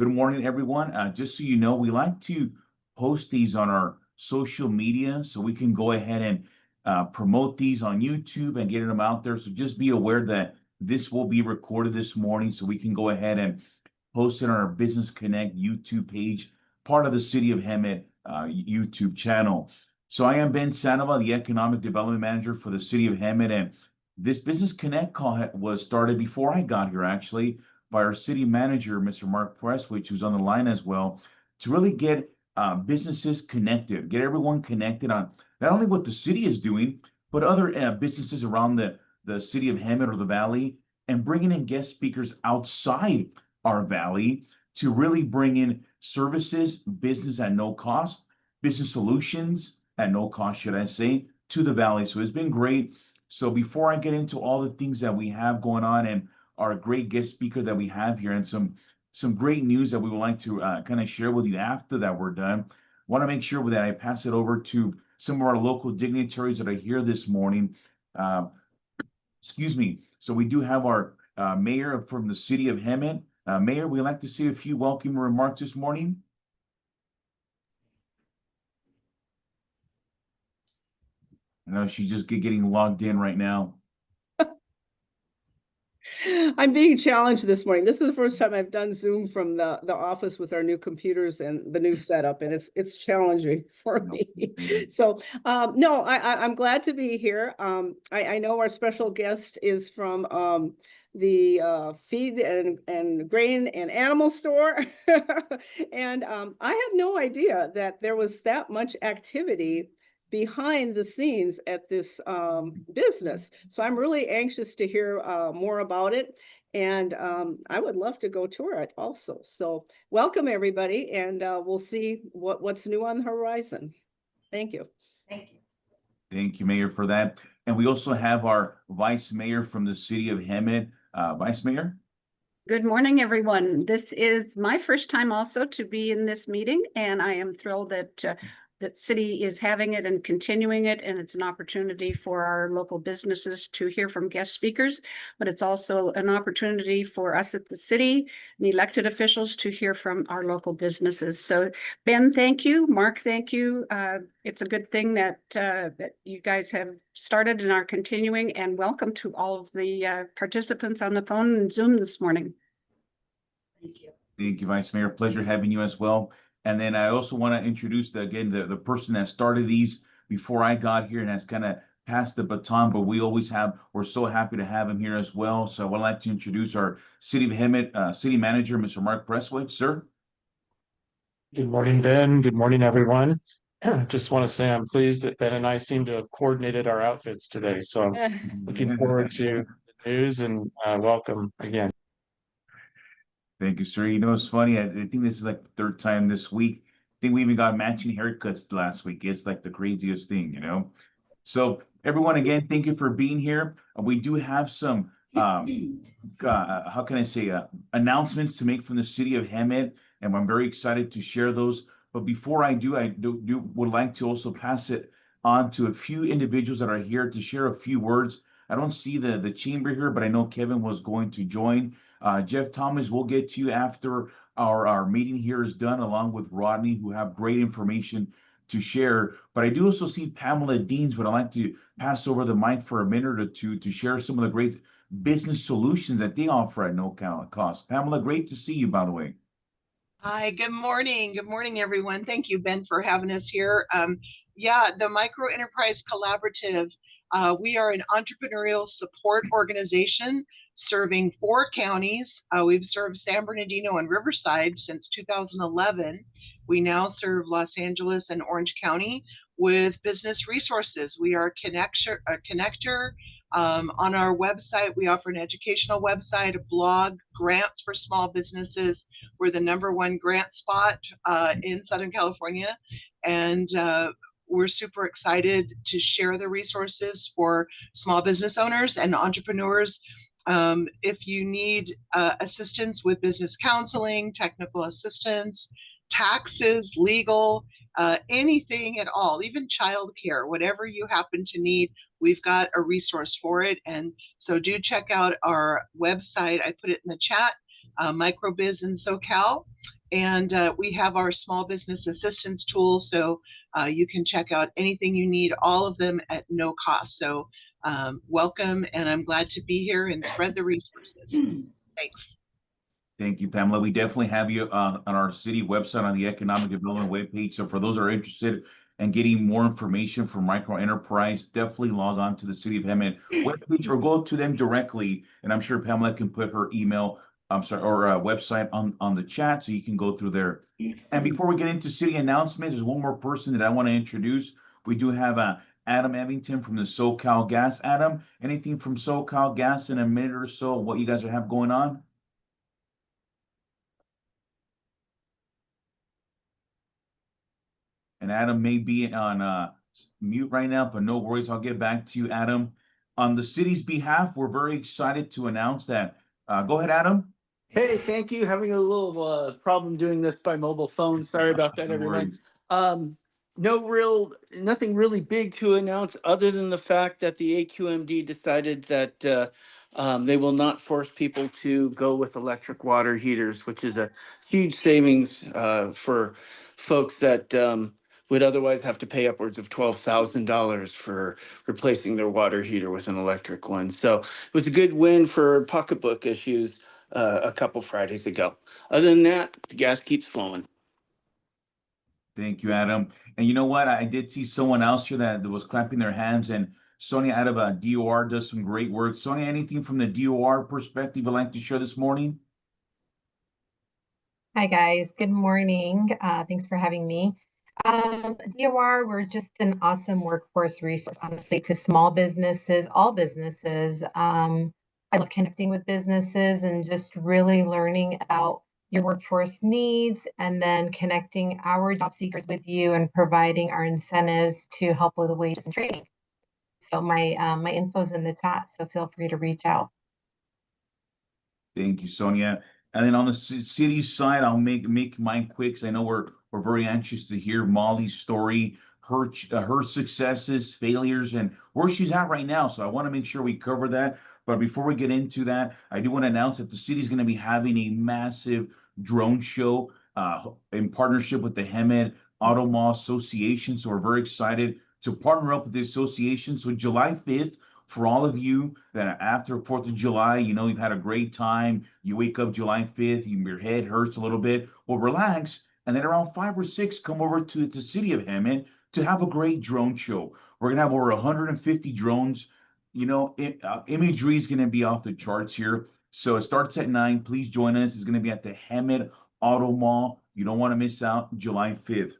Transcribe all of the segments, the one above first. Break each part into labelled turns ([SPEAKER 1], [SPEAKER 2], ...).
[SPEAKER 1] Good morning, everyone. Just so you know, we like to post these on our social media so we can go ahead and promote these on YouTube and getting them out there. So just be aware that this will be recorded this morning so we can go ahead and post it on our Business Connect YouTube page, part of the City of Hemet YouTube channel. So I am Ben Sanova, the Economic Development Manager for the City of Hemet, and this Business Connect call was started before I got here, actually, by our city manager, Mr. Mark Presswich, who's on the line as well, to really get businesses connected, get everyone connected on not only what the city is doing, but other businesses around the city of Hemet or the Valley, and bringing in guest speakers outside our Valley to really bring in services, business at no cost, business solutions at no cost, should I say, to the Valley. So it's been great. So before I get into all the things that we have going on and our great guest speaker that we have here and some great news that we would like to kind of share with you after that we're done. Want to make sure that I pass it over to some of our local dignitaries that are here this morning. Uh, excuse me. So we do have our mayor from the city of Hemet. Mayor, we'd like to say a few welcome remarks this morning. I know she's just getting logged in right now.
[SPEAKER 2] I'm being challenged this morning. This is the first time I've done Zoom from the office with our new computers and the new setup, and it's challenging for me. So no, I'm glad to be here. I know our special guest is from the feed and grain and animal store. And I had no idea that there was that much activity behind the scenes at this business. So I'm really anxious to hear more about it. And I would love to go tour it also. So welcome everybody, and we'll see what's new on the horizon. Thank you.
[SPEAKER 3] Thank you.
[SPEAKER 1] Thank you, Mayor, for that. And we also have our Vice Mayor from the city of Hemet. Vice Mayor?
[SPEAKER 3] Good morning, everyone. This is my first time also to be in this meeting, and I am thrilled that that city is having it and continuing it, and it's an opportunity for our local businesses to hear from guest speakers, but it's also an opportunity for us at the city and elected officials to hear from our local businesses. So Ben, thank you. Mark, thank you. It's a good thing that that you guys have started and are continuing, and welcome to all of the participants on the phone and Zoom this morning. Thank you.
[SPEAKER 1] Thank you, Vice Mayor. Pleasure having you as well. And then I also want to introduce the person that started these before I got here and has kind of passed the baton, but we're so happy to have him here as well. So I would like to introduce our City of Hemet City Manager, Mr. Mark Presswich. Sir.
[SPEAKER 4] Good morning, Ben. Good morning, everyone. Just want to say I'm pleased that Ben and I seem to have coordinated our outfits today. So I'm looking forward to the news and welcome again.
[SPEAKER 1] Thank you, sir. You know, it's funny. I think this is like the third time this week. I think we even got matching haircuts last week. It's like the craziest thing, you know? So everyone, again, thank you for being here. We do have some, how can I say, announcements to make from the city of Hemet, and I'm very excited to share those. But before I do, would like to also pass it on to a few individuals that are here to share a few words. I don't see the chamber here, but I know Kevin was going to join. Jeff Thomas, we'll get to you after our meeting here is done, along with Rodney, who have great information to share. But I do also see Pamela Deans, but I'd like to pass over the mic for a minute or two to share some of the great business solutions that they offer at no cost. Pamela, great to see you, by the way.
[SPEAKER 5] Hi, good morning. Good morning, everyone. Thank you, Ben, for having us here. Yeah, the Micro Enterprise Collaborative, we are an entrepreneurial support organization serving 4 counties. We've served San Bernardino and Riverside since 2011. We now serve Los Angeles and Orange County with business resources. We are a connector. On our website, we offer an educational website, a blog, grants for small businesses. We're the #1 grant spot in Southern California, and we're super excited to share the resources for small business owners and entrepreneurs. If you need assistance with business counseling, technical assistance, taxes, legal, anything at all, even childcare, whatever you happen to need, we've got a resource for it. And so do check out our website. I put it in the chat. microbiz in SoCal. And we have our small business assistance tool, so you can check out anything you need, all of them at no cost. So welcome, and I'm glad to be here and spread the resources. Thanks.
[SPEAKER 1] Thank you, Pamela. We definitely have you on our city website on the economic development webpage. So for those who are interested in getting more information from micro enterprise, definitely log on to the City of Hemet webpage or go to them directly. And I'm sure Pamela can put her email, I'm sorry, or website on the chat so you can go through there. And before we get into city announcements, there's one more person that I want to introduce. We do have Adam Evington from the SoCal Gas. Adam, anything from SoCal Gas in a minute or so, what you guys have going on? And Adam may be on mute right now, but no worries. I'll get back to you, Adam. On the city's behalf, we're very excited to announce that. Go ahead, Adam.
[SPEAKER 6] Hey, thank you. Having a little problem doing this by mobile phone. Sorry about that,
[SPEAKER 1] No
[SPEAKER 6] everyone.
[SPEAKER 1] worries.
[SPEAKER 6] Nothing really big to announce other than the fact that the AQMD decided that they will not force people to go with electric water heaters, which is a huge savings for folks that would otherwise have to pay upwards of $12,000 for replacing their water heater with an electric one. So it was a good win for pocketbook issues a couple Fridays ago. Other than that, the gas keeps flowing.
[SPEAKER 1] Thank you, Adam. And you know what? I did see someone else here that was clapping their hands, and Sonia out of DOR does some great work. Sonia, anything from the DOR perspective you'd like to share this morning?
[SPEAKER 7] Hi, guys. Good morning. Thanks for having me. DOR, we're just an awesome workforce resource, honestly, to small businesses, all businesses. I love connecting with businesses and just really learning about your workforce needs and then connecting our job seekers with you and providing our incentives to help with the wages and training. So my info's in the chat, so feel free to reach out.
[SPEAKER 1] Thank you, Sonia. And then on the city side, I'll make mine quick, 'cause I know we're very anxious to hear Molly's story, her successes, failures, and where she's at right now. So I want to make sure we cover that. But before we get into that, I do want to announce that the city is going to be having a massive drone show in partnership with the Hemet Auto Mall Association. So we're very excited to partner up with the association. So July 5th, for all of you that after 4th of July, you know, you've had a great time, you wake up July 5th, your head hurts a little bit, well, relax. And then around 5 or 6, come over to the city of Hemet to have a great drone show. We're going to have over 150 drones. You know, imagery is going to be off the charts here. So it starts at 9. Please join us. It's going to be at the Hemet Auto Mall. You don't want to miss out July 5th.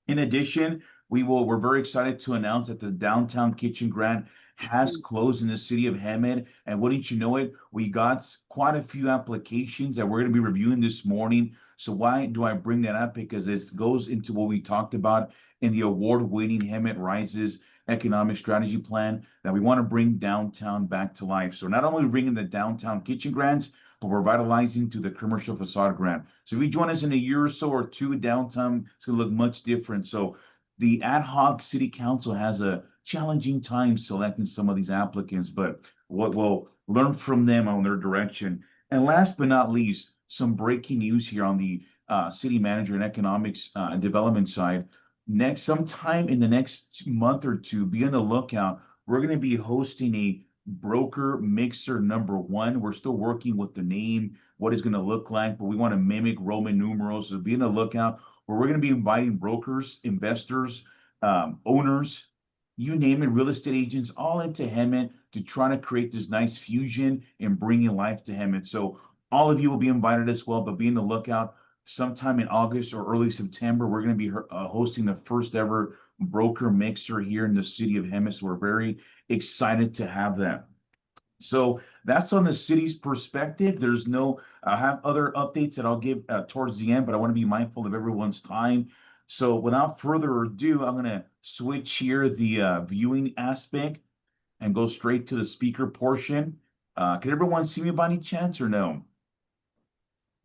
[SPEAKER 1] In addition, we're very excited to announce that the Downtown Kitchen Grant has closed in the city of Hemet. And wouldn't you know it, we got quite a few applications that we're going to be reviewing this morning. So why do I bring that up? Because this goes into what we talked about in the award-winning Hemet Rises economic strategy plan, that we want to bring downtown back to life. So not only bringing the Downtown Kitchen Grants, but we're revitalizing to the commercial facade grant. So if you join us in a year or so or two, downtown, it's going to look much different. So the ad hoc city council has a challenging time selecting some of these applicants, but what we'll learn from them on their direction. And last but not least, some breaking news here on the city manager and economics and development side. Sometime in the next month or two, be on the lookout. We're going to be hosting a broker mixer #1. We're still working with the name, what it's going to look like, but we want to mimic Roman numerals. So be on the lookout where we're going to be inviting brokers, investors, owners, you name it, real estate agents, all into Hemet to try to create this nice fusion and bringing life to Hemet. So all of you will be invited as well, but be on the lookout. Sometime in August or early September, we're going to be hosting the first ever broker mixer here in the city of Hemet. So we're very excited to have that. So that's on the city's perspective. There's no, I have other updates that I'll give towards the end, but I want to be mindful of everyone's time. So without further ado, I'm going to switch here the viewing aspect and go straight to the speaker portion. Can everyone see me by any chance or no?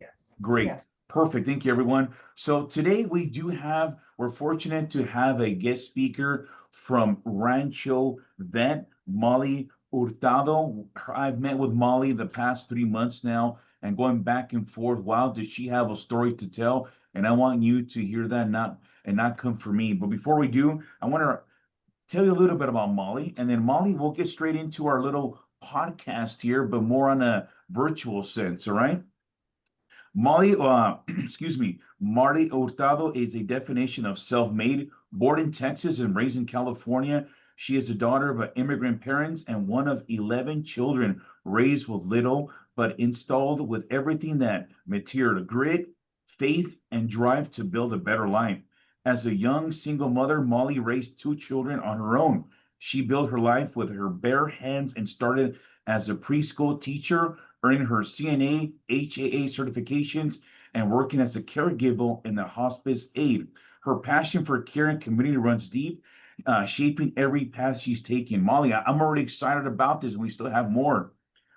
[SPEAKER 6] Yes.
[SPEAKER 1] Great.
[SPEAKER 5] Yes.
[SPEAKER 1] Perfect. Thank you, everyone. So today we're fortunate to have a guest speaker from Rancho Vet, Molly Hurtado. I've met with Molly the past 3 months now, and going back and forth. Wow, does she have a story to tell? And I want you to hear that, not come for me. But before we do, I want to tell you a little bit about Molly, and then Molly, we'll get straight into our little podcast here, but more on a virtual sense, all right? Molly, excuse me, Marty Hurtado is a definition of self-made, born in Texas and raised in California. She is the daughter of immigrant parents and one of 11 children raised with little, but installed with everything that material grit, faith, and drive to build a better life. As a young single mother, Molly raised 2 children on her own. She built her life with her bare hands and started as a preschool teacher, earning her CNA, HAA certifications, and working as a caregiver in the hospice aid. Her passion for care and community runs deep, shaping every path she's taken. Molly, I'm already excited about this, and we still have more.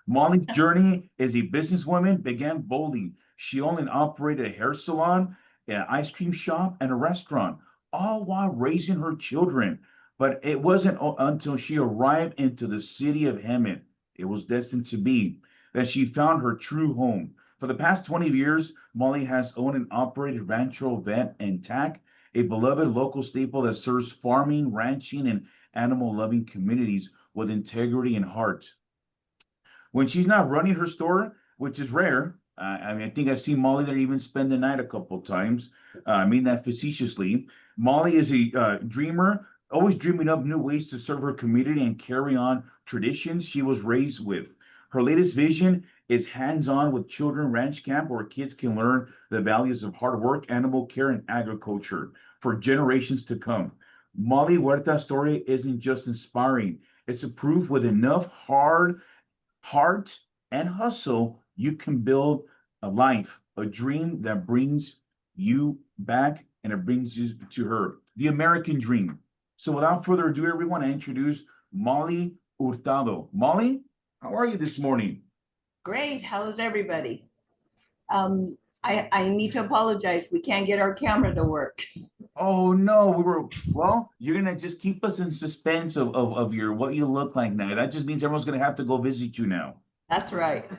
[SPEAKER 1] Molly's journey as a businesswoman began boldly. She owned and operated a hair salon, an ice cream shop, and a restaurant, all while raising her children. But it wasn't until she arrived into the city of Hemet, it was destined to be, that she found her true home. For the past 20 years, Molly has owned and operated Rancho Vet and Tack, a beloved local staple that serves farming, ranching, and animal-loving communities with integrity and heart. When she's not running her store, which is rare, I mean, I think I've seen Molly there even spend the night a couple times. I mean that facetiously. Molly is a dreamer, always dreaming up new ways to serve her community and carry on traditions she was raised with. Her latest vision is hands-on with Children Ranch Camp, where kids can learn the values of hard work, animal care, and agriculture for generations to come. Molly Huerta's story isn't just inspiring; it's a proof with enough heart and hustle, you can build a life, a dream that brings you back and it brings you to her. The American dream. So without further ado, everyone, I introduce Molly Hurtado. Molly, how are you this morning?
[SPEAKER 8] Great. How's everybody? I need to apologize. We can't get our camera to work.
[SPEAKER 1] Oh no, well, you're gonna just keep us in suspense of your what you look like now. That just means everyone's gonna have to go visit you now.
[SPEAKER 8] That's right.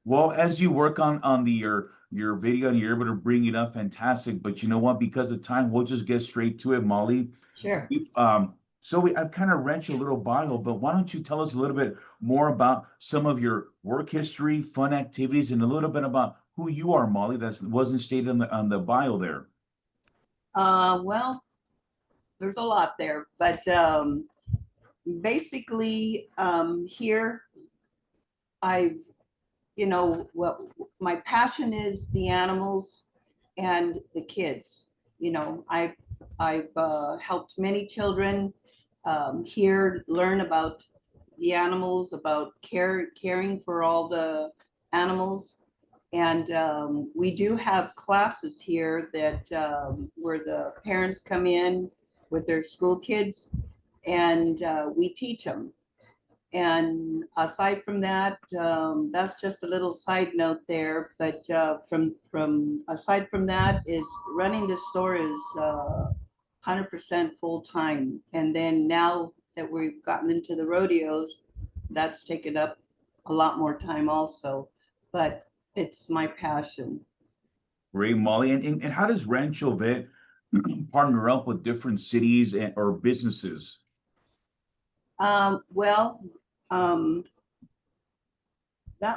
[SPEAKER 1] Well, as you work on your video and you're able to bring it up, fantastic. But you know what? Because of time, we'll just get straight to it, Molly.
[SPEAKER 8] Sure.
[SPEAKER 1] I've kind of read your little bio, but why don't you tell us a little bit more about some of your work history, fun activities, and a little bit about who you are, Molly, that wasn't stated on the bio there.
[SPEAKER 8] Well, there's a lot there, but basically here what my passion is the animals and the kids. I've helped many children here learn about the animals, about caring for all the animals. And we do have classes here that where the parents come in with their school kids and we teach them. And aside from that, that's just a little side note there. But from aside from that, is running the store is 100% full time. And then now that we've gotten into the rodeos, that's taken up a lot more time also. But it's my passion.
[SPEAKER 1] Great, Molly. And how does Rancho Vet partner up with different cities or businesses?
[SPEAKER 8] That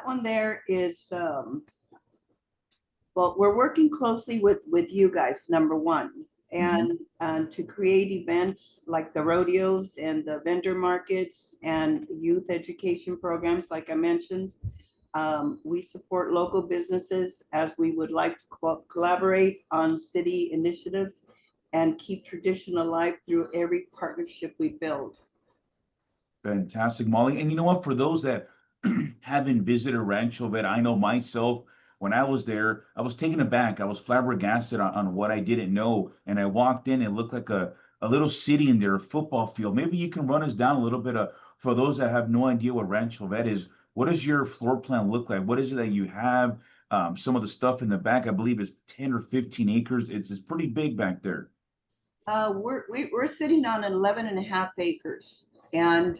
[SPEAKER 8] one there is, well, we're working closely with you guys, number one, and to create events like the rodeos and the vendor markets and youth education programs, like I mentioned. We support local businesses as we would like to collaborate on city initiatives and keep tradition alive through every partnership we build.
[SPEAKER 1] Fantastic, Molly. And you know what? For those that haven't visited Rancho Vet, I know myself, when I was there, I was taken aback. I was flabbergasted on what I didn't know. And I walked in, it looked like a little city in there, a football field. Maybe you can run us down a little bit for those that have no idea what Rancho Vet is. What does your floor plan look like? What is it that you have? Some of the stuff in the back, I believe, is 10 or 15 acres. It's pretty big back there.
[SPEAKER 8] We're sitting on 11.5 acres. And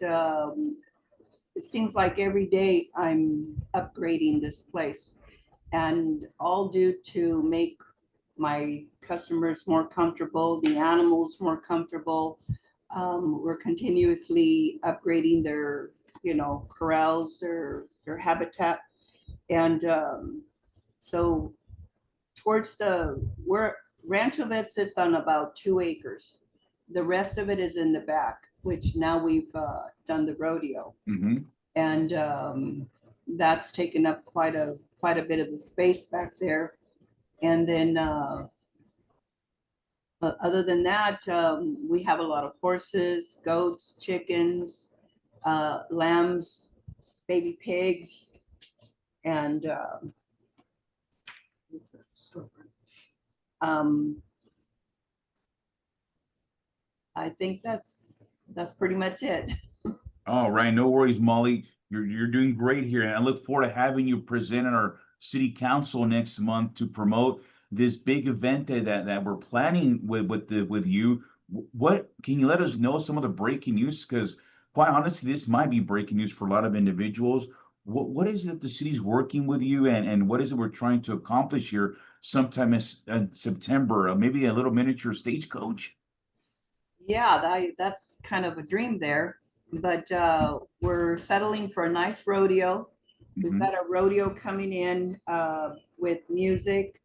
[SPEAKER 8] it seems like every day I'm upgrading this place. and all due to make my customers more comfortable, the animals more comfortable. We're continuously upgrading their, corrals, their habitat. And so towards where Rancho Vet sits on about 2 acres. The rest of it is in the back, which now we've done the rodeo.
[SPEAKER 1] Mhm.
[SPEAKER 8] And that's taken up quite a bit of the space back there. And then other than that, we have a lot of horses, goats, chickens, lambs, baby pigs, and I think that's pretty much it.
[SPEAKER 1] All right, no worries, Molly. You're doing great here, and I look forward to having you present at our city council next month to promote this big event that we're planning with you. What can you let us know some of the breaking news? Because quite honestly, this might be breaking news for a lot of individuals. What is it the city's working with you, and what is it we're trying to accomplish here sometime in September? Maybe a little miniature stagecoach.
[SPEAKER 8] Yeah, that's kind of a dream there, but we're settling for a nice rodeo. We've
[SPEAKER 1] Mhm.
[SPEAKER 8] got a rodeo coming in with music,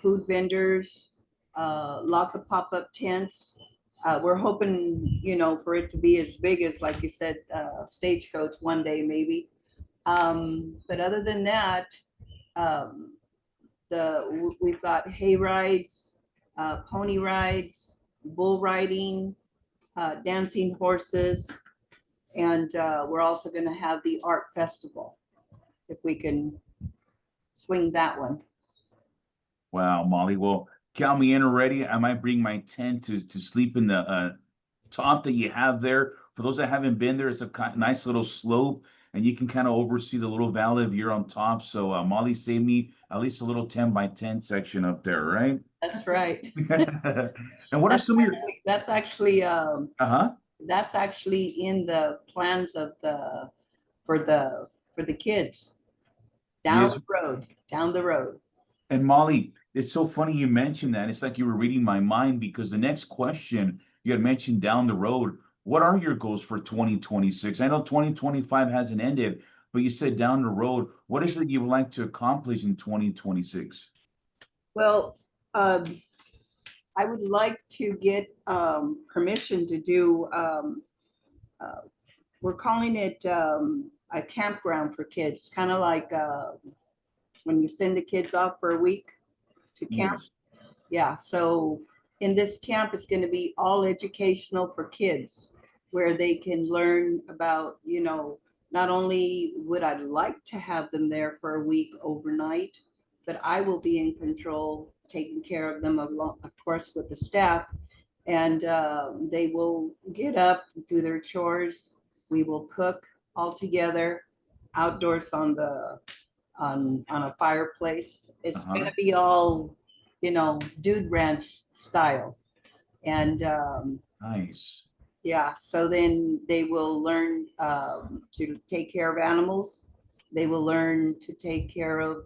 [SPEAKER 8] food vendors, lots of pop-up tents. We're hoping, for it to be as big as, like you said, Stagecoach one day maybe. But other than that, um, we've got hay rides, pony rides, bull riding, dancing horses, and we're also going to have the art festival if we can swing that one.
[SPEAKER 1] Wow, Molly. Well, count me in already. I might bring my tent to sleep in the top that you have there. For those that haven't been there, it's a nice little slope, and you can kind of oversee the little valley of you're on top. So Molly saved me at least a little 10 by 10 section up there, right?
[SPEAKER 8] That's right.
[SPEAKER 1] And what are some of your
[SPEAKER 8] That's actually
[SPEAKER 1] uh-huh?
[SPEAKER 8] that's actually in the plans of for the kids down
[SPEAKER 1] Yes.
[SPEAKER 8] the road, down the road.
[SPEAKER 1] And Molly, it's so funny you mentioned that. It's like you were reading my mind because the next question you had mentioned down the road, what are your goals for 2026? I know 2025 hasn't ended, but you said down the road, what is it you would like to accomplish in 2026?
[SPEAKER 8] Well, I would like to get permission to do, we're calling it a campground for kids, kind of like when you send the kids off for a week to camp.
[SPEAKER 1] Yes.
[SPEAKER 8] Yeah, so in this camp, it's going to be all educational for kids where they can learn about, not only would I like to have them there for a week overnight, but I will be in control, taking care of them, of course, with the staff. And they will get up, do their chores. We will cook all together outdoors on a fireplace. It's
[SPEAKER 1] Uh-huh.
[SPEAKER 8] gonna be all, Dude Ranch style. And
[SPEAKER 1] Nice.
[SPEAKER 8] yeah, so then they will learn to take care of animals. They will learn to take care of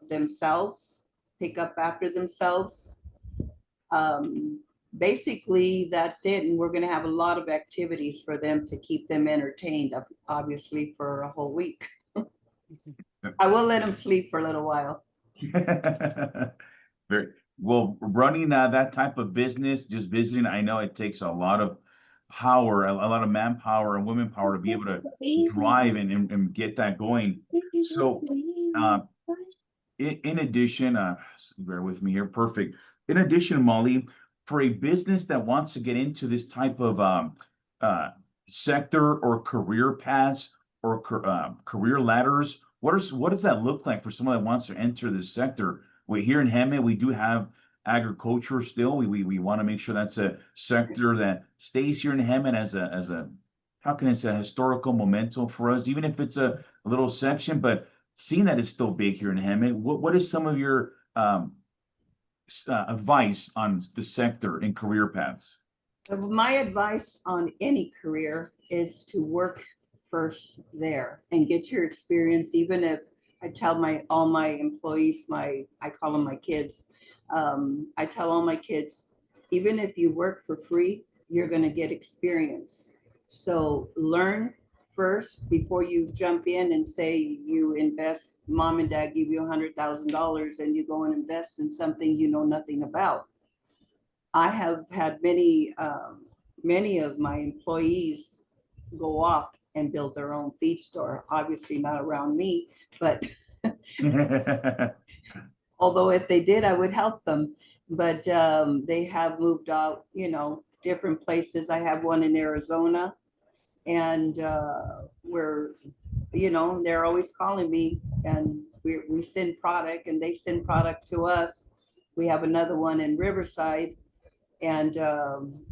[SPEAKER 8] themselves, pick up after themselves. Basically, that's it. And we're going to have a lot of activities for them to keep them entertained, obviously, for a whole week. I will let them sleep for a little while.
[SPEAKER 1] Very well, running that type of business, just visiting, I know it takes a lot of power, a lot of manpower and women power to be able to drive and get that going. So, in addition, bear with me here, perfect. In addition, Molly, for a business that wants to get into this type of sector or career paths or career ladders, what does that look like for someone that wants to enter this sector? We here in Hemet, we do have agriculture still. We want to make sure that's a sector that stays here in Hemet as a how can I say historical memento for us, even if it's a little section, but seeing that it's still big here in Hemet, what is some of your advice on the sector and career paths?
[SPEAKER 8] My advice on any career is to work first there and get your experience, even if I tell all my employees, I call them my kids. I tell all my kids, even if you work for free, you're gonna get experience. So learn first before you jump in and say you invest, mom and dad give you $100,000 and you go and invest in something you know nothing about. I have had many of my employees go off and build their own feed store, obviously not around me, but although if they did, I would help them. But they have moved out, different places. I have one in Arizona, and we're, they're always calling me, and we send product, and they send product to us. We have another one in Riverside, and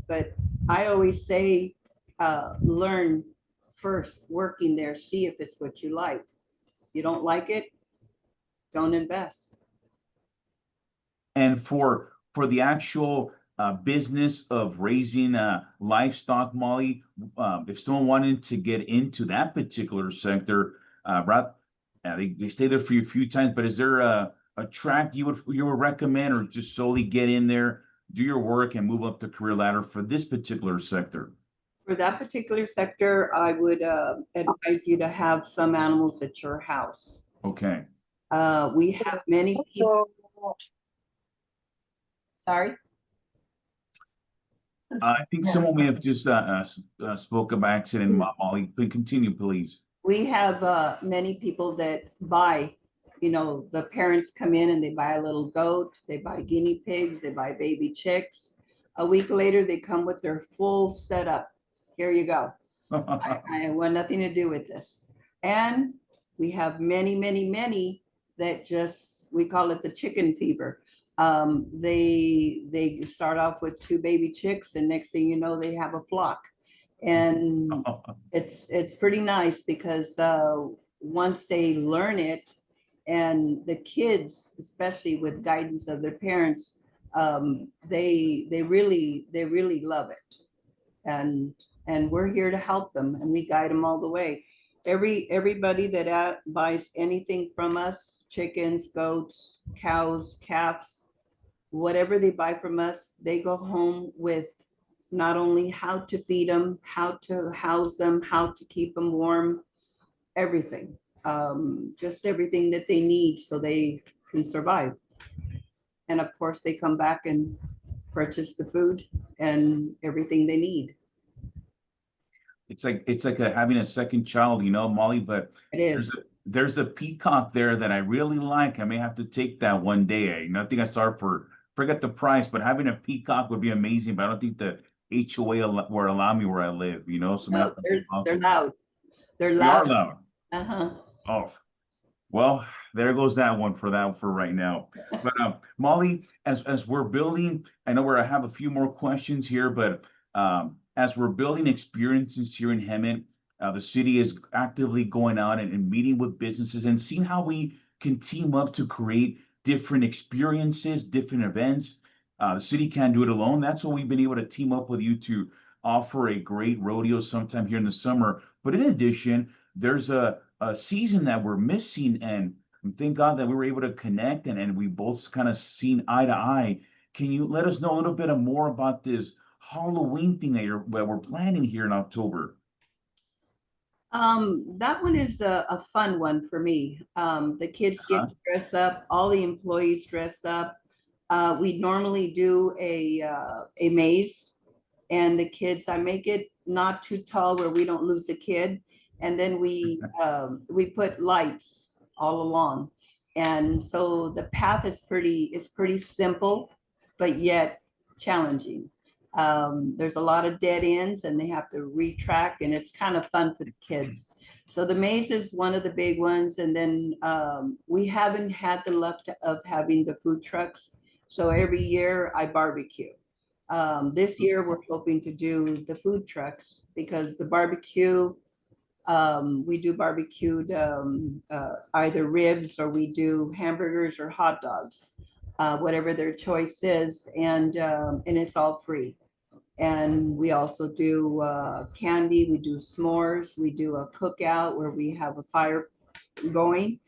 [SPEAKER 8] but I always say, learn first working there, see if it's what you like. You don't like it, don't invest.
[SPEAKER 1] And for the actual business of raising livestock, Molly, if someone wanted to get into that particular sector, they stay there for you a few times, but is there a track you would recommend, or just solely get in there, do your work, and move up the career ladder for this particular sector?
[SPEAKER 8] For that particular sector, I would advise you to have some animals at your house.
[SPEAKER 1] Okay.
[SPEAKER 8] We have many people. Sorry?
[SPEAKER 1] I think someone may have just spoke by accident, Molly. But continue, please.
[SPEAKER 8] We have many people that buy, the parents come in and they buy a little goat, they buy guinea pigs, they buy baby chicks. A week later, they come with their full setup. Here you go. I want nothing to do with this. And we have many, many, many that we call it the chicken fever. They start off with 2 baby chicks, and next thing you know, they have a flock. And it's pretty nice because once they learn it, and the kids, especially with guidance of their parents, they really love it. And we're here to help them, and we guide them all the way. Everybody that buys anything from us, chickens, goats, cows, calves, whatever they buy from us, they go home with not only how to feed them, how to house them, how to keep them warm, everything, just everything that they need so they can survive. And of course, they come back and purchase the food and everything they need.
[SPEAKER 1] It's like having a second child, Molly, but
[SPEAKER 8] It is.
[SPEAKER 1] there's a peacock there that I really like. I may have to take that one day. I think I saw it forget the price, but having a peacock would be amazing. But I don't think the HOA will allow me where I live, so
[SPEAKER 8] No, they're loud. They're
[SPEAKER 1] They
[SPEAKER 8] loud.
[SPEAKER 1] are loud.
[SPEAKER 8] Uh-huh.
[SPEAKER 1] Oh, well, there goes that one for right now. But Molly, as we're building, I know I have a few more questions here, but as we're building experiences here in Hemet, the city is actively going out and meeting with businesses and seeing how we can team up to create different experiences, different events. The city can't do it alone. That's why we've been able to team up with you to offer a great rodeo sometime here in the summer. But in addition, there's a season that we're missing, and thank God that we were able to connect and we both kind of seen eye to eye. Can you let us know a little bit more about this Halloween thing that we're planning here in October?
[SPEAKER 8] That one is a fun one for me. The kids get to dress up, all the employees dress up. We normally do a maze, and the kids, I make it not too tall where we don't lose a kid. And then we put lights all along. And so the path is pretty simple, but yet challenging. There's a lot of dead ends and they have to retrack, and it's kind of fun for the kids. So the maze is one of the big ones. And then we haven't had the luck of having the food trucks. So every year I barbecue. This year we're hoping to do the food trucks because the barbecue, we do barbecued either ribs, or we do hamburgers or hot dogs, whatever their choice is, and it's all free. And we also do candy, we do s'mores, we do a cookout where we have a fire going,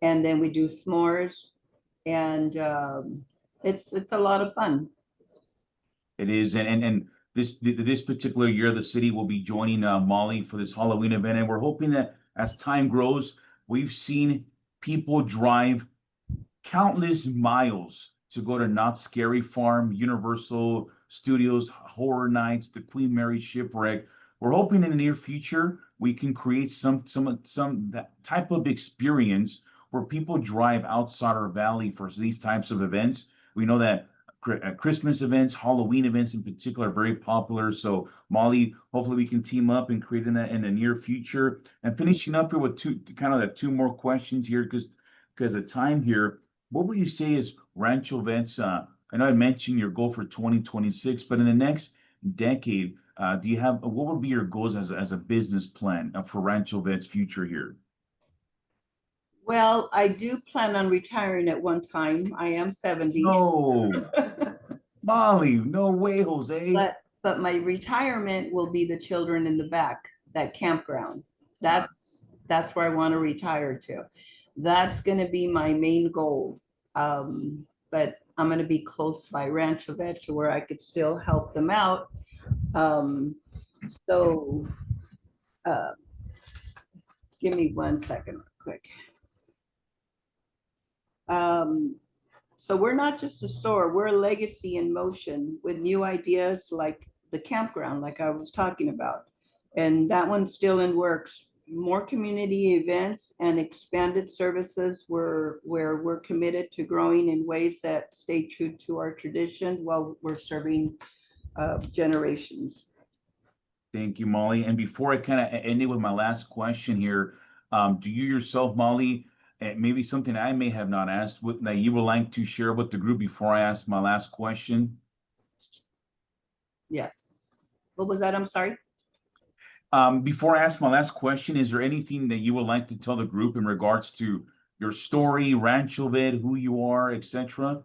[SPEAKER 8] and then we do s'mores, and it's a lot of fun.
[SPEAKER 1] It is, and this particular year, the city will be joining Molly for this Halloween event, and we're hoping that as time grows, we've seen people drive countless miles to go to Knott's Scary Farm, Universal Studios Horror Nights, the Queen Mary Shipwreck. We're hoping in the near future we can create some that type of experience where people drive outside our valley for these types of events. We know that Christmas events, Halloween events in particular, are very popular. So Molly, hopefully we can team up and create that in the near future. And finishing up here with two more questions here, because of time here. What would you say is Rancho Vets? I know I mentioned your goal for 2026, but in the next decade, do you have what would be your goals as a business plan for Rancho Vet's future here?
[SPEAKER 8] Well, I do plan on retiring at one time. I am 70.
[SPEAKER 1] No, Molly, no way, Jose.
[SPEAKER 8] But my retirement will be the children in the back, that campground. That's where I want to retire to. That's going to be my main goal. But I'm going to be close by Rancho Vet to where I could still help them out. So give me 1 second real quick. So we're not just a store, we're a legacy in motion with new ideas like the campground, like I was talking about. And that one's still in works. More community events and expanded services where we're committed to growing in ways that stay true to our tradition while we're serving generations.
[SPEAKER 1] Thank you, Molly. And before I kind of end it with my last question here, do you yourself, Molly, maybe something I may have not asked that you would like to share with the group before I ask my last question?
[SPEAKER 8] Yes. What was that? I'm sorry.
[SPEAKER 1] Before I ask my last question, is there anything that you would like to tell the group in regards to your story, Rancho Vet, who you are, etc.?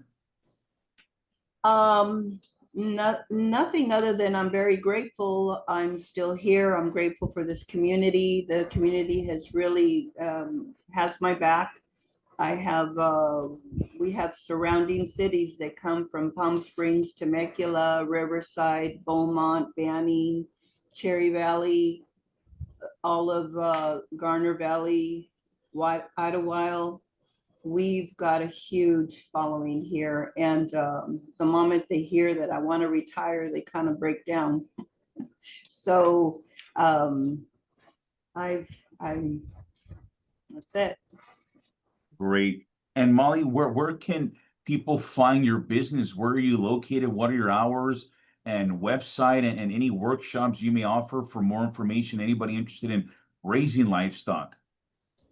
[SPEAKER 8] Nothing other than I'm very grateful. I'm still here. I'm grateful for this community. The community has really has my back. We have surrounding cities that come from Palm Springs, Temecula, Riverside, Beaumont, Banning, Cherry Valley, all of Garner Valley, Idlewild. We've got a huge following here. And the moment they hear that I want to retire, they kind of break down. So that's it.
[SPEAKER 1] Great. And Molly, where can people find your business? Where are you located? What are your hours and website and any workshops you may offer for more information? Anybody interested in raising livestock?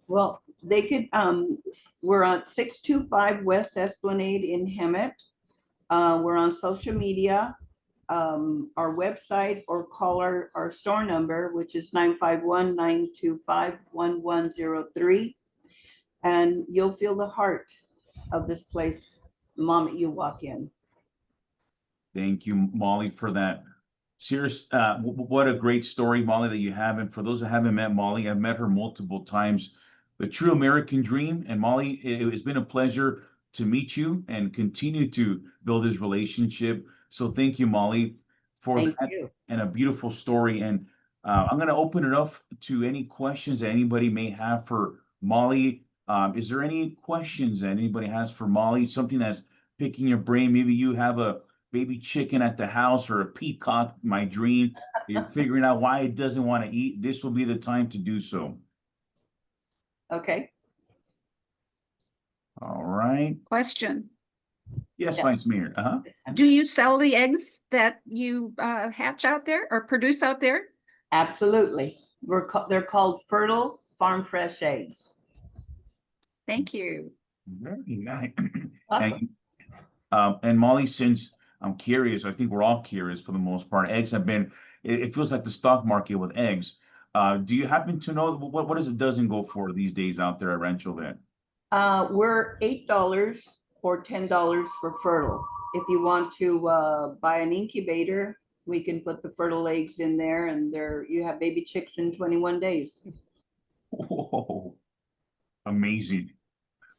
[SPEAKER 8] Well, they could, we're on 625 West Esplanade in Hemet. We're on social media, our website, or call our store number, which is 951-925-1103. And you'll feel the heart of this place the moment you walk in.
[SPEAKER 1] Thank you, Molly, for that. Serious, what a great story, Molly, that you have. And for those that haven't met Molly, I've met her multiple times. The true American dream. And Molly, it has been a pleasure to meet you and continue to build this relationship. So thank you, Molly, for
[SPEAKER 8] Thank
[SPEAKER 1] that
[SPEAKER 8] you.
[SPEAKER 1] and a beautiful story. And I'm going to open it up to any questions that anybody may have for Molly. Is there any questions that anybody has for Molly? Something that's picking your brain? Maybe you have a baby chicken at the house or a peacock, my dream. You're figuring out why it doesn't want to eat. This will be the time to do so.
[SPEAKER 8] Okay.
[SPEAKER 1] All right.
[SPEAKER 3] Question.
[SPEAKER 1] Yes,
[SPEAKER 8] Yeah.
[SPEAKER 1] Vice Mayor.
[SPEAKER 3] Do you sell the eggs that you hatch out there or produce out there?
[SPEAKER 8] Absolutely. They're called fertile farm fresh eggs.
[SPEAKER 3] Thank you.
[SPEAKER 1] Very nice.
[SPEAKER 8] Welcome.
[SPEAKER 1] And Molly, since I'm curious, I think we're all curious for the most part. Eggs have been, it feels like the stock market with eggs. Do you happen to know what does a dozen go for these days out there at Rancho Vet?
[SPEAKER 8] We're $8 or $10 for fertile. If you want to buy an incubator, we can put the fertile eggs in there, and you have baby chicks in 21 days.
[SPEAKER 1] Whoa, amazing.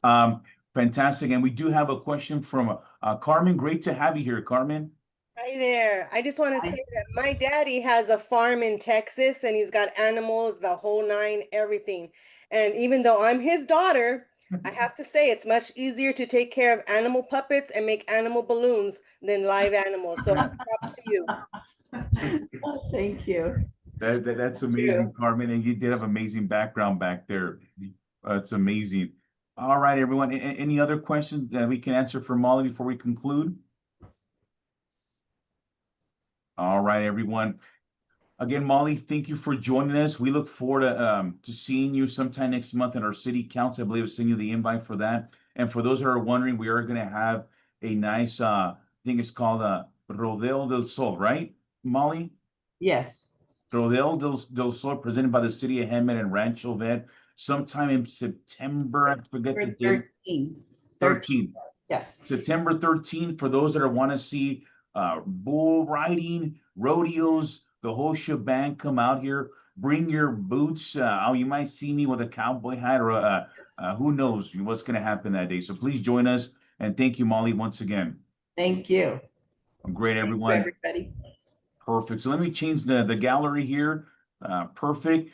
[SPEAKER 1] Fantastic. And we do have a question from Carmen. Great to have you here, Carmen.
[SPEAKER 9] Hi there. I just want to
[SPEAKER 8] Hi.
[SPEAKER 9] say that my daddy has a farm in Texas and he's got animals, the whole nine, everything. And even though I'm his daughter, I have to say it's much easier to take care of animal puppets and make animal balloons than live animals. So props to you.
[SPEAKER 8] Thank you.
[SPEAKER 1] That's amazing, Carmen. And you did have amazing background back there. It's amazing. All right, everyone. Any other questions that we can answer for Molly before we conclude? All right, everyone. Again, Molly, thank you for joining us. We look forward to seeing you sometime next month in our city council. I believe I'll send you the invite for that. And for those that are wondering, we are going to have a nice, I think it's called Rodeo del Sol, right, Molly?
[SPEAKER 8] Yes.
[SPEAKER 1] Rodeo del Sol, presented by the city of Hemet and Rancho Vet, sometime in September. I forget the date.
[SPEAKER 8] 13.
[SPEAKER 1] 13.
[SPEAKER 8] Yes.
[SPEAKER 1] September 13th, for those that want to see bull riding, rodeos, the whole shebang, come out here. Bring your boots. You might see me with a cowboy hat, or who knows what's going to happen that day. So please join us. And thank you, Molly, once again.
[SPEAKER 8] Thank you.
[SPEAKER 1] Great,
[SPEAKER 8] Thank you,
[SPEAKER 1] everyone.
[SPEAKER 8] everybody.
[SPEAKER 1] Perfect. So let me change the gallery here. Perfect.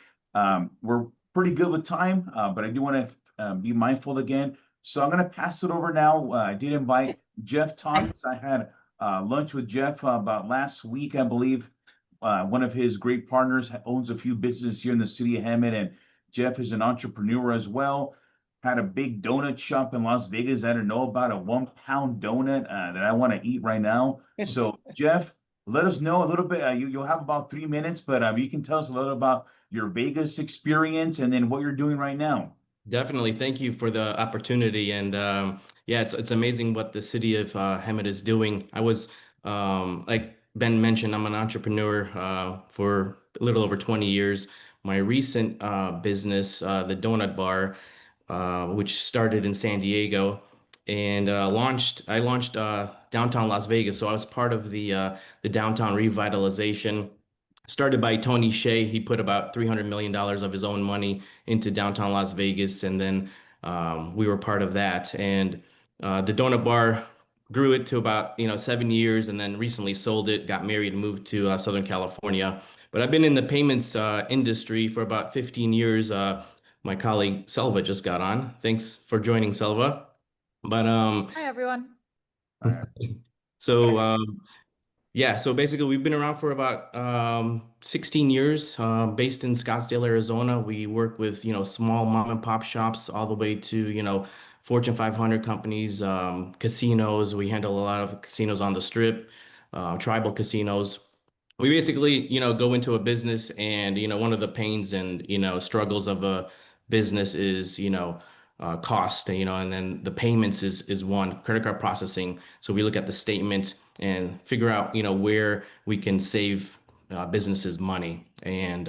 [SPEAKER 1] We're pretty good with time, but I do want to be mindful again. So I'm going to pass it over now. I did invite Jeff Thomas. I had lunch with Jeff about last week, I believe. One of his great partners owns a few businesses here in the city of Hemet, and Jeff is an entrepreneur as well. Had a big donut shop in Las Vegas. I don't know about a 1 pound donut that I want to eat right now. So Jeff, let us know a little bit. You'll have about 3 minutes, but you can tell us a little about your Vegas experience and then what you're doing right now.
[SPEAKER 10] Definitely. Thank you for the opportunity. And yeah, it's amazing what the city of Hemet is doing. I was, like Ben mentioned, I'm an entrepreneur for a little over 20 years. My recent business, the Donut Bar, which started in San Diego and I launched downtown Las Vegas. So I was part of the downtown revitalization started by Tony Hsieh. He put about $300 million of his own money into downtown Las Vegas. And then we were part of that. And the Donut Bar grew it to about 7 years, and then recently sold it, got married, and moved to Southern California. But I've been in the payments industry for about 15 years. My colleague Selva just got on. Thanks for joining, Selva. But
[SPEAKER 11] Hi, everyone.
[SPEAKER 10] so yeah, so basically we've been around for about 16 years, based in Scottsdale, Arizona. We work with, small mom and pop shops all the way to, Fortune 500 companies, casinos. We handle a lot of casinos on the Strip, tribal casinos. We basically, go into a business and, one of the pains and, struggles of a business is, cost, and then the payments is one, credit card processing. So we look at the statement and figure out, where we can save businesses money. And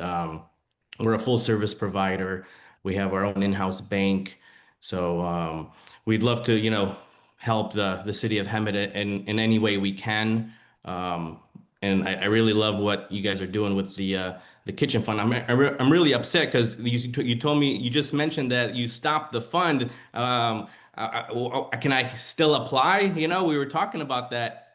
[SPEAKER 10] we're a full service provider. We have our own in-house bank. So we'd love to, help the city of Hemet in any way we can. And I really love what you guys are doing with the kitchen fund. I'm really upset because you told me, you just mentioned that you stopped the fund. Can I still apply? We were talking about that.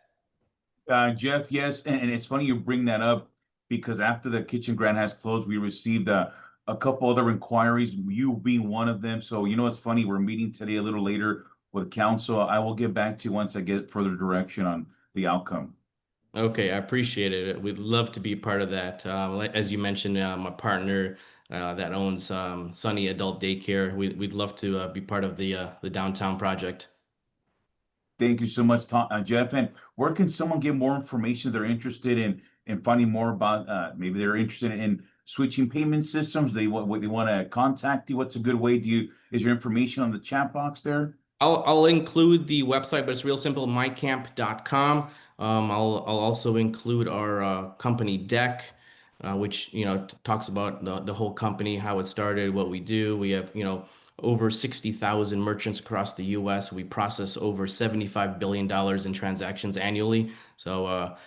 [SPEAKER 1] Jeff, yes, and it's funny you bring that up because after the kitchen grant has closed, we received a couple other inquiries, you being one of them. So it's funny, we're meeting today a little later with council. I will get back to you once I get further direction on the outcome.
[SPEAKER 10] Okay, I appreciate it. We'd love to be part of that. As you mentioned, my partner that owns Sunny Adult Daycare, we'd love to be part of the downtown project.
[SPEAKER 1] Thank you so much, Jeff. And where can someone get more information if they're interested in finding more about, maybe they're interested in switching payment systems? They want to contact you. What's a good way? Is your information on the chat box there?
[SPEAKER 10] I'll include the website, but it's real simple, mycamp.com. I'll also include our company deck, which talks about the whole company, how it started, what we do. We have over 60,000 merchants across the U.S. We process over $75 billion in transactions annually. So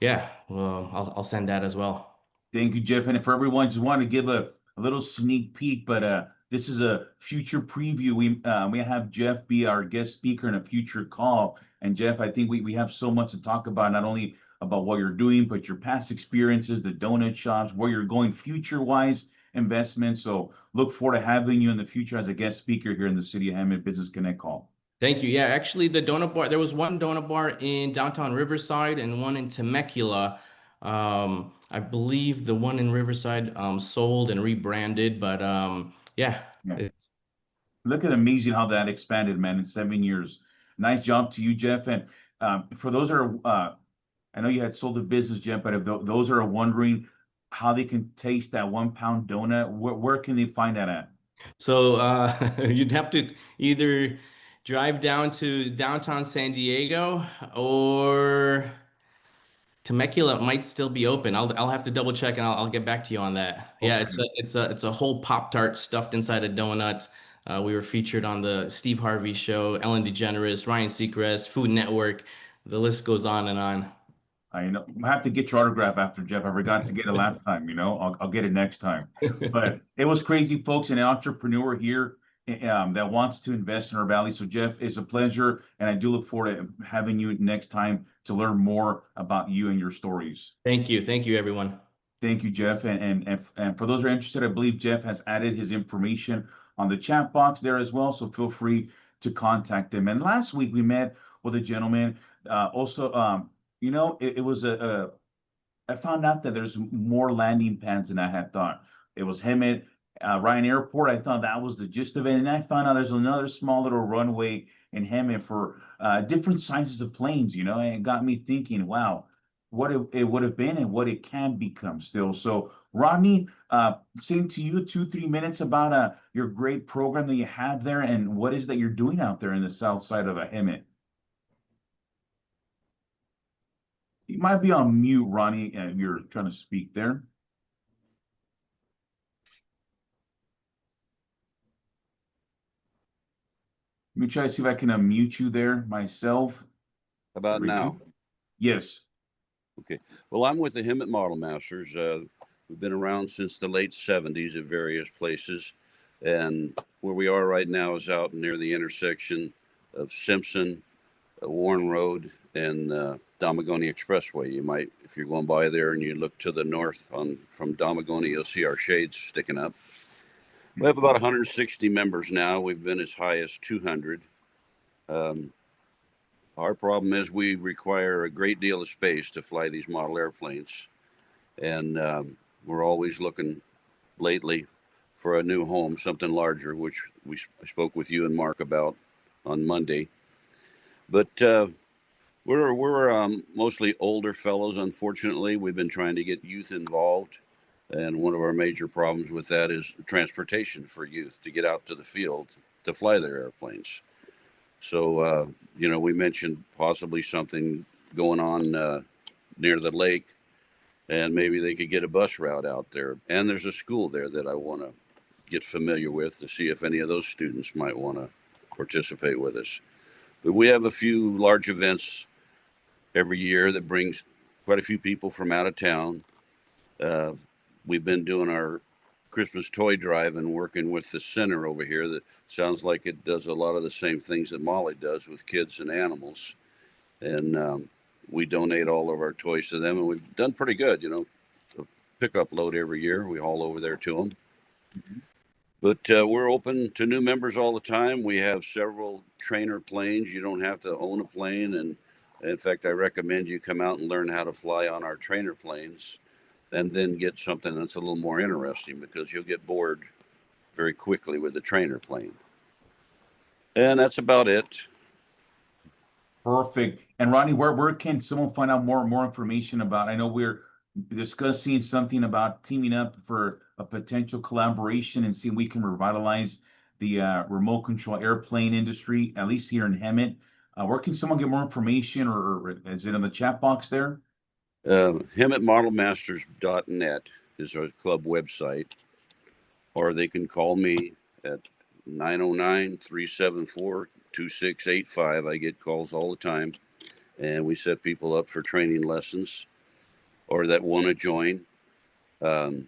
[SPEAKER 10] yeah, I'll send that as well.
[SPEAKER 1] Thank you, Jeff. And for everyone, just want to give a little sneak peek, but this is a future preview. We have Jeff be our guest speaker in a future call. And Jeff, I think we have so much to talk about, not only about what you're doing, but your past experiences, the donut shops, where you're going future-wise investments. So look forward to having you in the future as a guest speaker here in the City of Hammond Business Connect call.
[SPEAKER 10] Thank you. Yeah, actually, the donut bar, there was one donut bar in downtown Riverside and one in Temecula. I believe the one in Riverside sold and rebranded, but yeah.
[SPEAKER 1] Yeah. Look at amazing how that expanded, man, in 7 years. Nice job to you, Jeff. And for those that are, I know you had sold the business, Jeff, but if those are wondering how they can taste that 1 pound donut, where can they find that at?
[SPEAKER 10] So you'd have to either drive down to downtown San Diego, or Temecula might still be open. I'll have to double check, and I'll get back to you on that. Yeah, it's a whole Pop-Tart stuffed inside a donut. We were featured on the Steve Harvey Show, Ellen DeGeneres, Ryan Seacrest, Food Network. The list goes on and on.
[SPEAKER 1] I know. I have to get your autograph after, Jeff. I forgot to get it last time, I'll get it next time. But it was crazy, folks, and an entrepreneur here that wants to invest in our valley. So Jeff, it's a pleasure, and I do look forward to having you next time to learn more about you and your stories.
[SPEAKER 10] Thank you. Thank you, everyone.
[SPEAKER 1] Thank you, Jeff. And for those who are interested, I believe Jeff has added his information on the chat box there as well. So feel free to contact him. And last week we met with a gentleman it was I found out that there's more landing pads than I had thought. It was him at Ryan Airport. I thought that was the gist of it. And I found out there's another small little runway in Hammond for different sizes of planes, and it got me thinking, wow, what it would have been and what it can become still. So Rodney, same to you, 2-3 minutes about your great program that you have there and what is that you're doing out there in the south side of Hammond. You might be on mute, Ronnie, and you're trying to speak there. Let me try to see if I can unmute you there myself.
[SPEAKER 11] How about now?
[SPEAKER 1] Yes.
[SPEAKER 11] Okay. Well, I'm with the Hemet Model Masters. We've been around since the late 70s at various places. And where we are right now is out near the intersection of Simpson, Warren Road, and Damagoni Expressway. You might, if you're going by there and you look to the north from Damagoni, you'll see our shades sticking up. We have about 160 members now. We've been as high as 200. Our problem is we require a great deal of space to fly these model airplanes. And we're always looking lately for a new home, something larger, which I spoke with you and Mark about on Monday. But we're mostly older fellows, unfortunately. We've been trying to get youth involved. And one of our major problems with that is transportation for youth to get out to the field to fly their airplanes. So, we mentioned possibly something going on near the lake, and maybe they could get a bus route out there. And there's a school there that I want to get familiar with to see if any of those students might want to participate with us. But we have a few large events every year that brings quite a few people from out of town. We've been doing our Christmas toy drive and working with the center over here that sounds like it does a lot of the same things that Molly does with kids and animals. And we donate all of our toys to them, and we've done pretty good, a pickup load every year. We haul over there to them. Mm-hmm. But we're open to new members all the time. We have several trainer planes. You don't have to own a plane. And in fact, I recommend you come out and learn how to fly on our trainer planes, and then get something that's a little more interesting, because you'll get bored very quickly with the trainer plane. And that's about it.
[SPEAKER 1] Perfect. And Ronnie, where can someone find out more information about? I know we're discussing something about teaming up for a potential collaboration and seeing we can revitalize the remote control airplane industry, at least here in Hammond. Where can someone get more information, or is it in the chat box there?
[SPEAKER 11] HemetModelMasters.net is our club website, or they can call me at 909-374-2685. I get calls all the time, and we set people up for training lessons or that want to join. The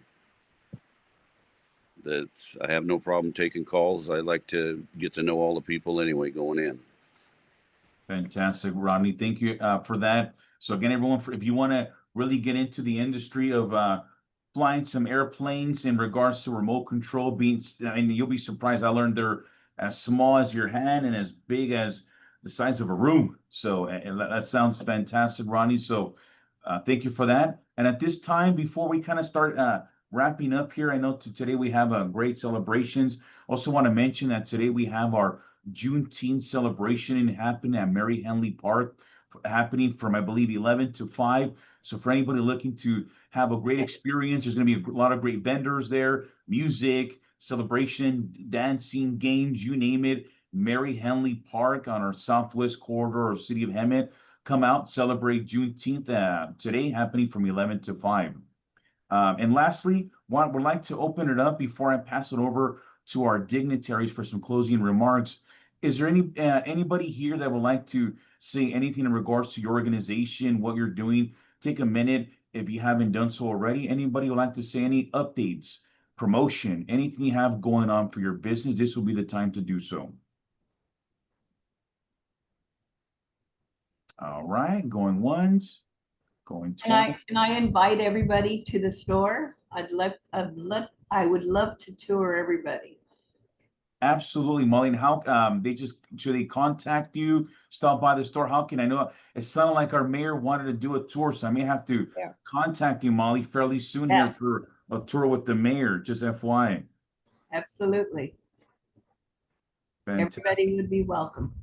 [SPEAKER 11] I have no problem taking calls. I like to get to know all the people anyway going in.
[SPEAKER 1] Fantastic, Rodney. Thank you for that. So again, everyone, if you want to really get into the industry of flying some airplanes in regards to remote control, you'll be surprised. I learned they're as small as your hand and as big as the size of a room. So and that sounds fantastic, Rodney. So thank you for that. And at this time, before we kind of start wrapping up here, I know today we have great celebrations. Also want to mention that today we have our Juneteenth celebration happening at Mary Henley Park, happening from, I believe, 11 to 5. So for anybody looking to have a great experience, there's going to be a lot of great vendors there, music, celebration, dancing, games, you name it. Mary Henley Park on our southwest corridor of City of Hemet. Come out, celebrate Juneteenth today, happening from 11 to 5. And lastly, would like to open it up before I pass it over to our dignitaries for some closing remarks. Is there anybody here that would like to say anything in regards to your organization, what you're doing? Take a minute if you haven't done so already. Anybody would like to say any updates, promotion, anything you have going on for your business? This will be the time to do so. All right, going once, going twice.
[SPEAKER 8] And I invite everybody to the store. I would love to tour everybody.
[SPEAKER 1] Absolutely, Molly. And how should they contact you, stop by the store? How can I know? It sounded like our mayor wanted to do a tour, so I may have to contact you, Molly, fairly soon here for a tour with the mayor, just FYI.
[SPEAKER 8] Absolutely.
[SPEAKER 1] Fantastic.
[SPEAKER 8] Everybody would be welcome.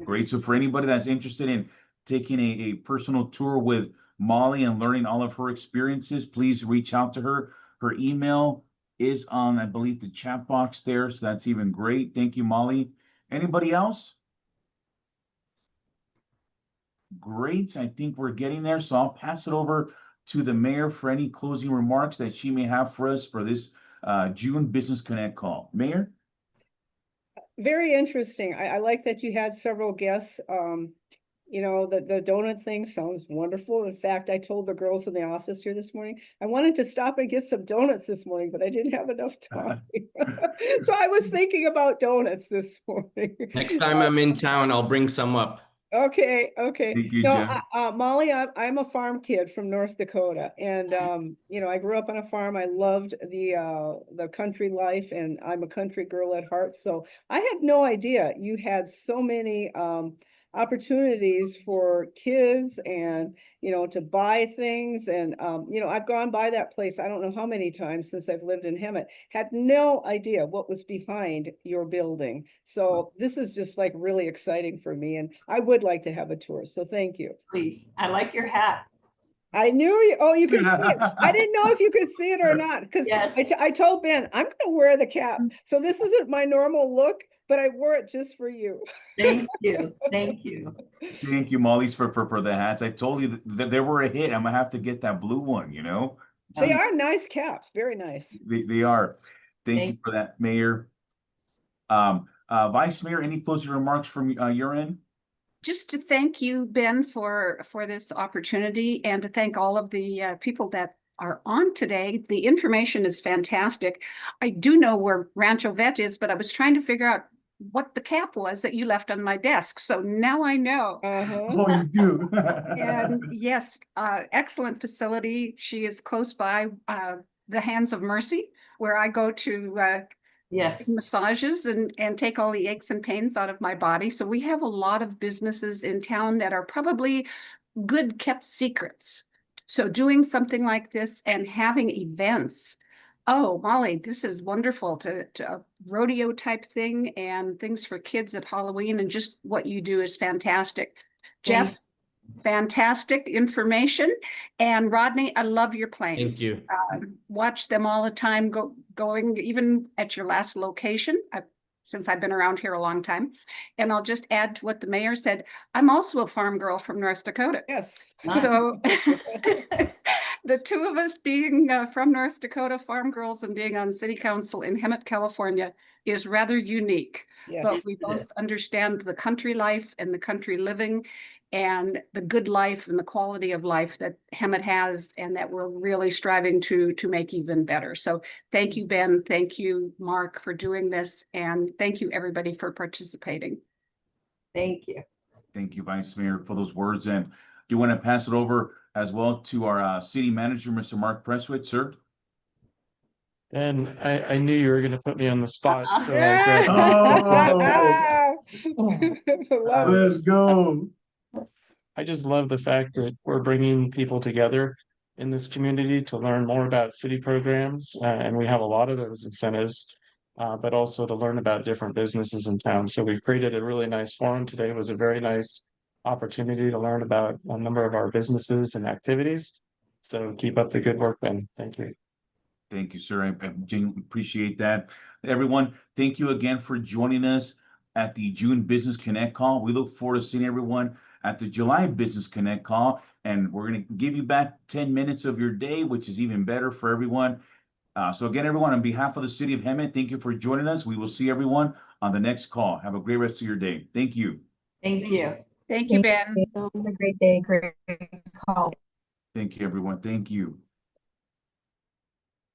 [SPEAKER 1] Great. So for anybody that's interested in taking a personal tour with Molly and learning all of her experiences, please reach out to her. Her email is on, I believe, the chat box there. So that's even great. Thank you, Molly. Anybody else? Great. I think we're getting there. So I'll pass it over to the mayor for any closing remarks that she may have for us for this June Business Connect call. Mayor?
[SPEAKER 2] Very interesting. I like that you had several guests. You know, the donut thing sounds wonderful. In fact, I told the girls in the office here this morning, I wanted to stop and get some donuts this morning, but I didn't have enough time. So I was thinking about donuts this morning.
[SPEAKER 10] Next time I'm in town, I'll bring some up.
[SPEAKER 2] Okay.
[SPEAKER 1] Thank you,
[SPEAKER 2] No,
[SPEAKER 1] Jen.
[SPEAKER 2] Molly, I'm a farm kid from North Dakota, and you know, I grew up on a farm. I loved the country life, and I'm a country girl at heart. So I had no idea you had so many opportunities for kids and, you know, to buy things. And, you know, I've gone by that place, I don't know how many times since I've lived in Hemet, had no idea what was behind your building. So this is just like really exciting for me. And I would like to have a tour. So thank you.
[SPEAKER 8] Please. I like your hat.
[SPEAKER 2] I knew you. Oh, you could see it. I didn't know if you could see it or not, because
[SPEAKER 8] Yes.
[SPEAKER 2] I told Ben, I'm going to wear the cap. So this isn't my normal look, but I wore it just for you.
[SPEAKER 8] Thank you. Thank you.
[SPEAKER 1] Thank you, Molly, for the hats. I told you that they were a hit. I'm gonna have to get that blue one, you know?
[SPEAKER 2] They are nice caps. Very nice.
[SPEAKER 1] They are. Thank you for that, Mayor. Vice Mayor, any closing remarks from your end?
[SPEAKER 3] Just to thank you, Ben, for this opportunity, and to thank all of the people that are on today. The information is fantastic. I do know where Rancho Vet is, but I was trying to figure out what the cap was that you left on my desk. So now I know.
[SPEAKER 1] Oh, you do.
[SPEAKER 3] And yes, excellent facility. She is close by the Hands of Mercy, where I go to
[SPEAKER 8] Yes.
[SPEAKER 3] massages and take all the aches and pains out of my body. So we have a lot of businesses in town that are probably good kept secrets. So doing something like this and having events, oh, Molly, this is wonderful to a rodeo type thing and things for kids at Halloween, and just what you do is fantastic. Jeff, fantastic information. And Rodney, I love your planes.
[SPEAKER 10] Thank you.
[SPEAKER 3] Watch them all the time, going even at your last location. Since I've been around here a long time. And I'll just add to what the mayor said. I'm also a farm girl from North Dakota.
[SPEAKER 2] Yes.
[SPEAKER 3] So the two of us being from North Dakota, farm girls, and being on city council in Hemet, California is rather unique.
[SPEAKER 2] Yes.
[SPEAKER 3] But we both understand the country life and the country living. and the good life and the quality of life that Hemet has and that we're really striving to make even better. So thank you, Ben. Thank you, Mark, for doing this. And thank you, everybody, for participating.
[SPEAKER 8] Thank you.
[SPEAKER 1] Thank you, Vice Mayor, for those words. And do you want to pass it over as well to our city manager, Mr. Mark Presswood, sir?
[SPEAKER 4] And I knew you were going to put me on the spot, so
[SPEAKER 1] Let's go.
[SPEAKER 4] I just love the fact that we're bringing people together in this community to learn more about city programs, and we have a lot of those incentives, but also to learn about different businesses in town. So we've created a really nice forum. Today was a very nice opportunity to learn about a number of our businesses and activities. So keep up the good work, Ben. Thank you.
[SPEAKER 1] Thank you, sir. I genuinely appreciate that. Everyone, thank you again for joining us at the June Business Connect call. We look forward to seeing everyone at the July Business Connect call, and we're going to give you back 10 minutes of your day, which is even better for everyone. So again, everyone, on behalf of the city of Hemet, thank you for joining us. We will see everyone on the next call. Have a great rest of your day. Thank you.
[SPEAKER 8] Thank you.
[SPEAKER 3] Thank you, Ben.
[SPEAKER 7] Have a great day, great call.
[SPEAKER 1] Thank you, everyone. Thank you.